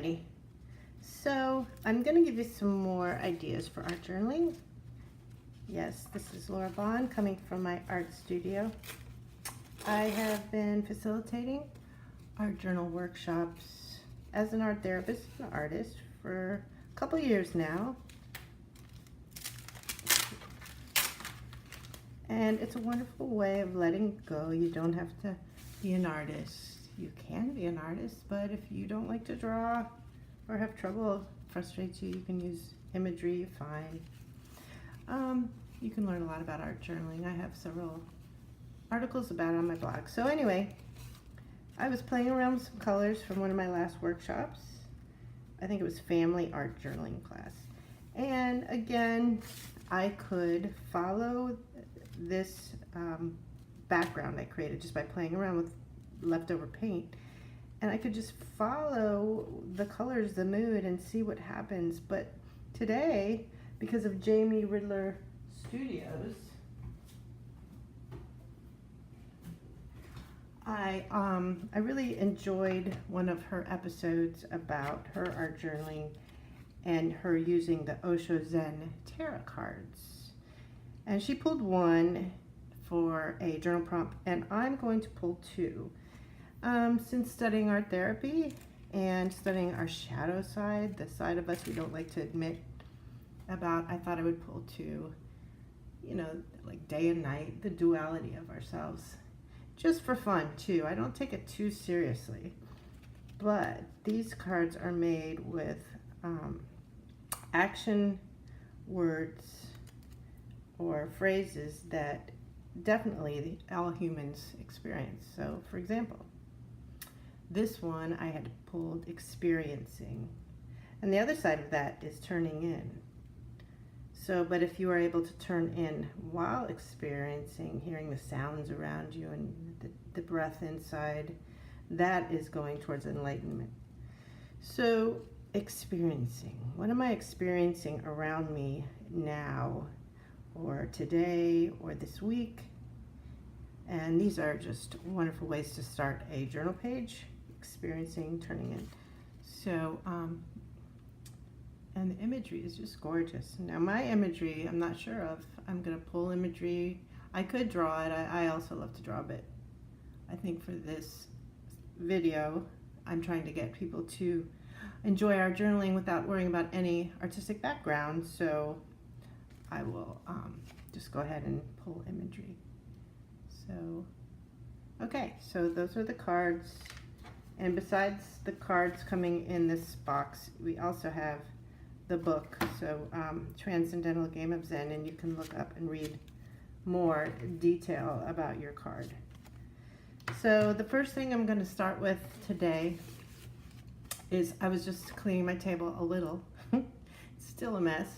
everybody. So I'm going to give you some more ideas for art journaling. Yes, this is Laura Bond coming from my art studio. I have been facilitating art journal workshops as an art therapist and artist for a couple years now. And it's a wonderful way of letting go. You don't have to be an artist. You can be an artist, but if you don't like to draw or have trouble, frustrates you, you can use imagery, fine. You can learn a lot about art journaling. I have several articles about it on my blog. So anyway, I was playing around with some colors from one of my last workshops. I think it was family art journaling class. And again, I could follow this background I created just by playing around with leftover paint, and I could just follow the colors, the mood, and see what happens. But today, because of Jamie Riddler Studios, I really enjoyed one of her episodes about her art journaling and her using the Osho Zen tarot cards. And she pulled one for a journal prompt, and I'm going to pull two. Since studying art therapy and studying our shadow side, the side of us we don't like to admit about, I thought I would pull two, like day and night, the duality of ourselves, just for fun too. I don't take it too seriously, but these cards are made with action words or phrases that definitely all humans experience. So for example, this one I had pulled experiencing, and the other side of that is turning in. So, but if you are able to turn in while experiencing, hearing the sounds around you and the breath inside, that is going towards enlightenment. So experiencing, what am I experiencing around me now, or today, or this week? And these are just wonderful ways to start a journal page, experiencing, turning in. So, and the imagery is just gorgeous. Now my imagery, I'm not sure of. I'm gonna pull imagery. I could draw it. I also love to draw, but I think for this video, I'm trying to get people to enjoy our journaling without worrying about any artistic background. So I will just go ahead and pull imagery. So, okay, so those are the cards. And besides the cards coming in this box, we also have the book, so Transcendental Game of Zen, and you can look up and read more detail about your card. So the first thing I'm going to start with today is, I was just cleaning my table a little. It's still a mess.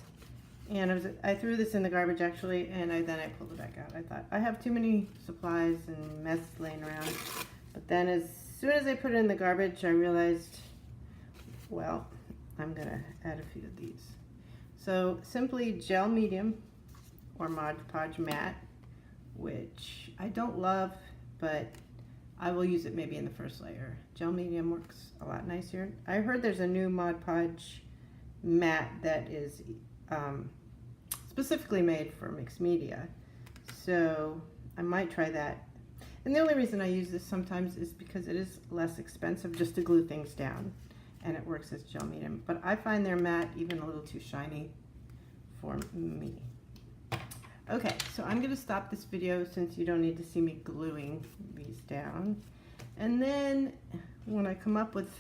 And I threw this in the garbage actually, and then I pulled it back out. I thought I have too many supplies and mess laying around. But then as soon as I put it in the garbage, I realized, well, I'm gonna add a few of these. So simply gel medium or Mod Podge matte, which I don't love, but I will use it maybe in the first layer. Gel medium works a lot nicer. I heard there's a new Mod Podge matte that is specifically made for mixed media, so I might try that. And the only reason I use this sometimes is because it is less expensive just to glue things down, and it works as gel medium, but I find their matte even a little too shiny for me. Okay, so I'm going to stop this video since you don't need to see me gluing these down, and then when I come up with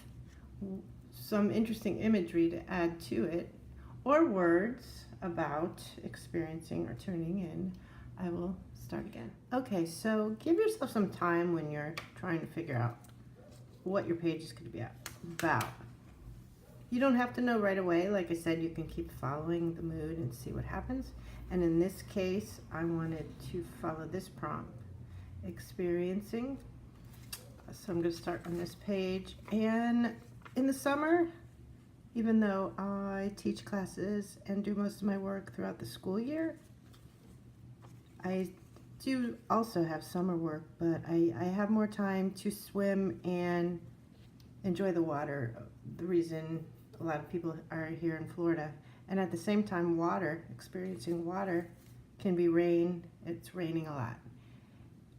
some interesting imagery to add to it, or words about experiencing or tuning in, I will start again. Okay, so give yourself some time when you're trying to figure out what your page is going to be about. You don't have to know right away. Like I said, you can keep following the mood and see what happens. And in this case, I wanted to follow this prompt, experiencing. So I'm going to start on this page. And in the summer, even though I teach classes and do most of my work throughout the school year, I do also have summer work, but I have more time to swim and enjoy the water. The reason a lot of people are here in Florida. And at the same time, experiencing water can be rain. It's raining a lot.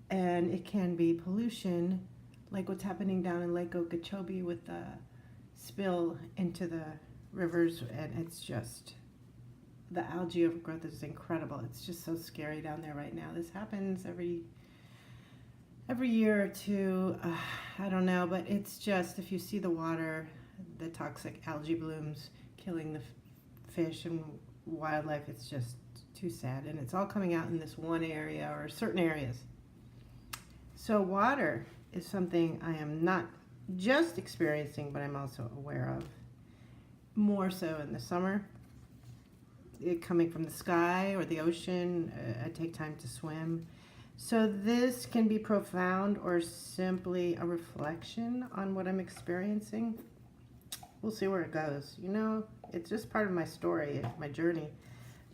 And it can be pollution, like what's happening down in Lake Okeechobee with the spill into the rivers. And it's just, the algae overgrowth is incredible. It's just so scary down there right now. This happens every year or two. I don't know, but it's just, if you see the water, the toxic algae blooms killing the fish and wildlife, it's just too sad. And it's all coming out in this one area or certain areas. So water is something I am not just experiencing, but I'm also aware of. More so in the summer. It coming from the sky or the ocean. I take time to swim. So this can be profound or simply a reflection on what I'm experiencing. We'll see where it goes. You know, it's just part of my story, my journey.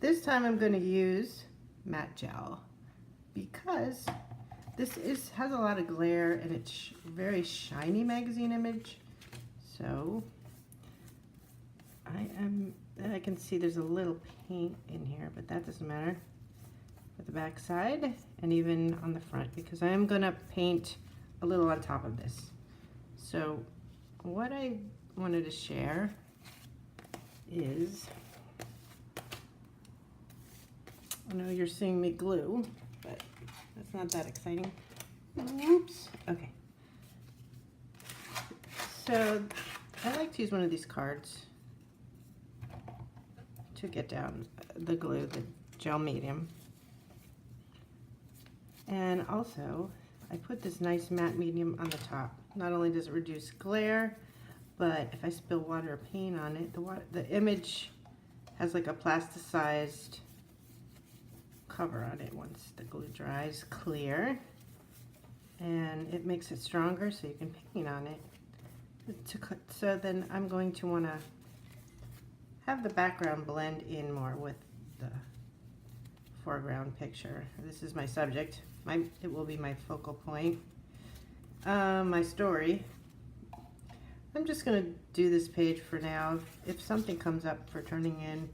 This time I'm going to use matte gel because this has a lot of glare and it's very shiny magazine image. So I can see there's a little paint in here, but that doesn't matter. For the back side and even on the front, because I am going to paint a little on top of this. So what I wanted to share is, I know you're seeing me glue, but that's not that exciting. Oops. Okay. So I like to use one of these cards to get down the glue, the gel medium. And also, I put this nice matte medium on the top. Not only does it reduce glare, but if I spill water or paint on it, the image has like a plasticized cover on it once the glue dries, clear. And it makes it stronger so you can paint on it. So then I'm going to want to have the background blend in more with the foreground picture. This is my subject. It will be my focal point. My story. I'm just going to do this page for now. If something comes up for turning in,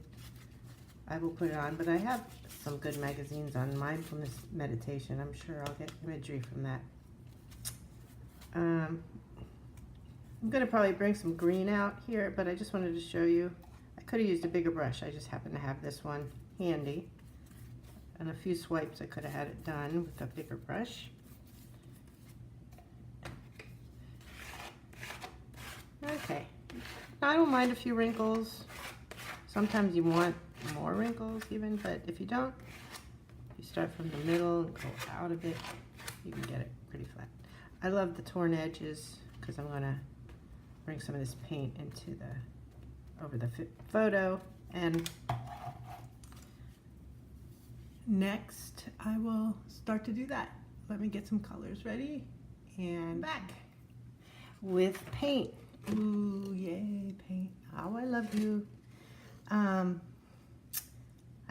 I will put it on. But I have some good magazines on mindfulness meditation. I'm sure I'll get imagery from that. I'm going to probably bring some green out here, but I just wanted to show you. I could have used a bigger brush. I just happen to have this one handy. And a few swipes I could have had it done with a bigger brush. Okay. Now, I don't mind a few wrinkles. Sometimes you want more wrinkles even, but if you don't, you start from the middle and go out a bit, you can get it pretty flat. I love the torn edges because I'm going to bring some of this paint into over the photo. And next, I will start to do that. Let me get some colors ready and back with paint. Ooh, yay, paint. Oh, I love you. I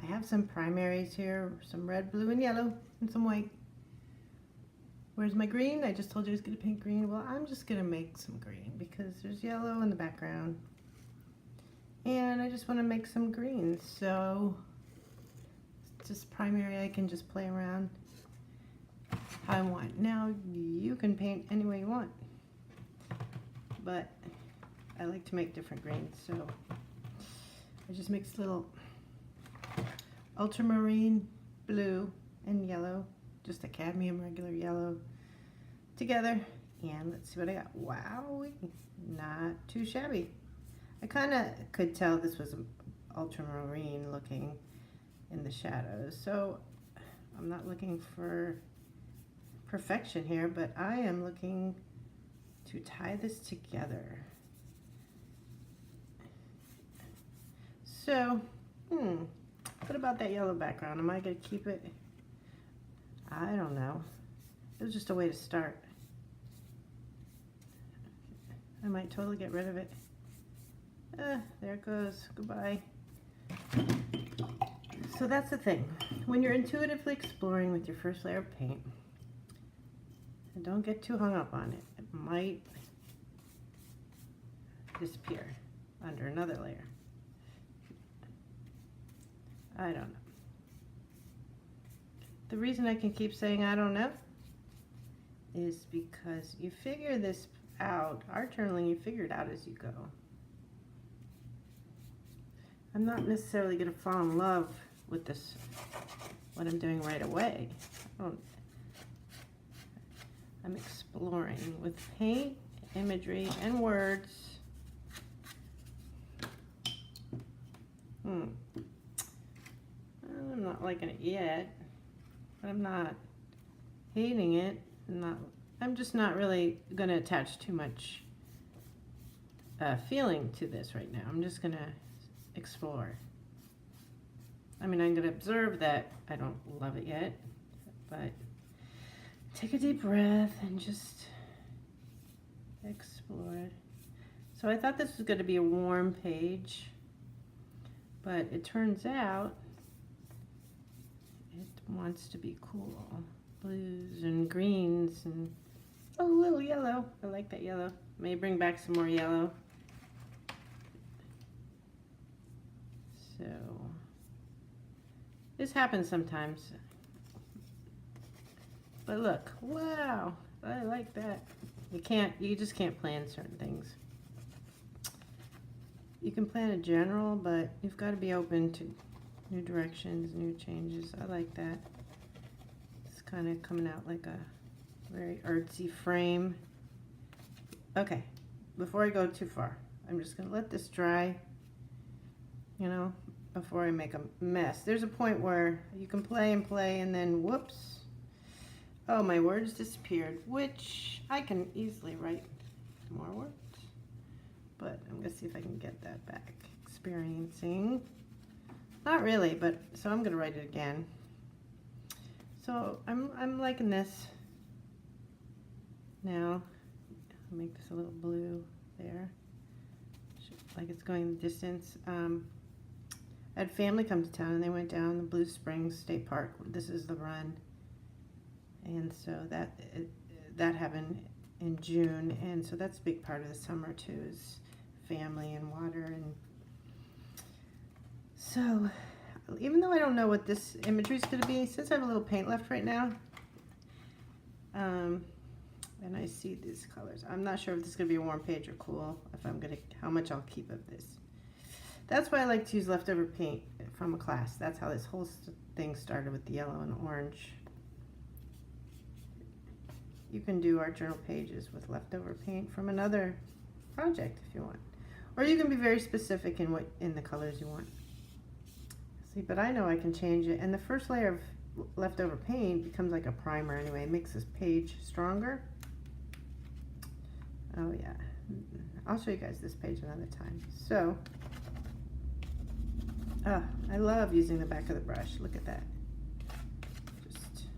have some primaries here, some red, blue, and yellow, and some white. Where's my green? I just told you I was going to paint green. Well, I'm just going to make some green because there's yellow in the background. And I just want to make some greens. So just primary, I can just play around how I want. Now you can paint any way you want, but I like to make different greens, so I just mix little ultramarine, blue, and yellow, just a cadmium regular yellow together, and let's see what I got. Wow, not too shabby. I kind of could tell this was ultramarine looking in the shadows, so I'm not looking for perfection here, but I am looking to tie this together. So, what about that yellow background? Am I going to keep it? I don't know. It was just a way to start. I might totally get rid of it. There it goes. Goodbye. So that's the thing. When you're intuitively exploring with your first layer of paint, and don't get too hung up on it. It might disappear under another layer. I don't know. The reason I can keep saying I don't know is because you figure this out. Art journaling, you figure it out as you go. I'm not necessarily going to fall in love with this, what I'm doing right away. I'm exploring with paint, imagery, and words. I'm not liking it yet, but I'm not hating it. I'm just not really going to attach too much feeling to this right now. I'm just going to explore. I mean, I'm going to observe that I don't love it yet, but take a deep breath and just explore it. So I thought this was going to be a warm page, but it turns out it wants to be cool. Blues and greens and, oh, a little yellow. I like that yellow. May bring back some more yellow. So this happens sometimes. But look, wow, I like that. You just can't plan certain things. You can plan a general, but you've got to be open to new directions, new changes. I like that. It's kind of coming out like a very artsy frame. Okay, before I go too far, I'm just going to let this dry, you know, before I make a mess. There's a point where you can play and play and then whoops. Oh, my words disappeared, which I can easily write more words. But I'm going to see if I can get that back. Experiencing. Not really, but so I'm going to write it again. So I'm liking this. Now, I'll make this a little blue there. Like it's going the distance. I had family come to town and they went down the Blue Springs State Park. This is the run. And so that happened in June, and so that's a big part of the summer too, is family and water. And so even though I don't know what this imagery is going to be, since I have a little paint left right now, and I see these colors, I'm not sure if this is going to be a warm page or cool, how much I'll keep of this. That's why I like to use leftover paint from a class. That's how this whole thing started, with the yellow and orange. You can do art journal pages with leftover paint from another project if you want. Or you can be very specific in the colors you want. See, but I know I can change it. And the first layer of leftover paint becomes like a primer anyway. It makes this page stronger. Oh yeah. I'll show you guys this page another time. So, I love using the back of the brush. Look at that. Just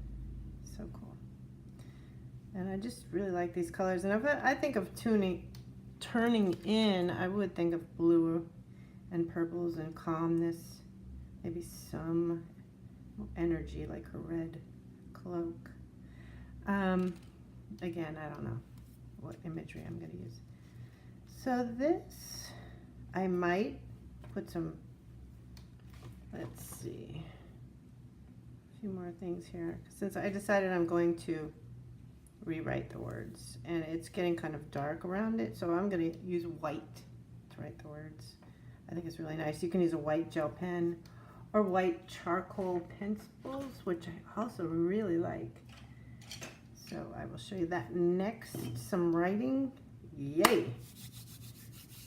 so cool. And I just really like these colors. And if I think of turning in, I would think of blue and purples and calmness. Maybe some energy, like a red cloak. Again, I don't know what imagery I'm going to use. So this, I might put some, let's see, a few more things here. Since I decided I'm going to rewrite the words, and it's getting kind of dark around it, so I'm going to use white to write the words. I think it's really nice. You can use a white gel pen or white charcoal pencils, which I also really like. So I will show you that next. Some writing. Yay!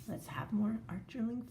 Let's have more art journaling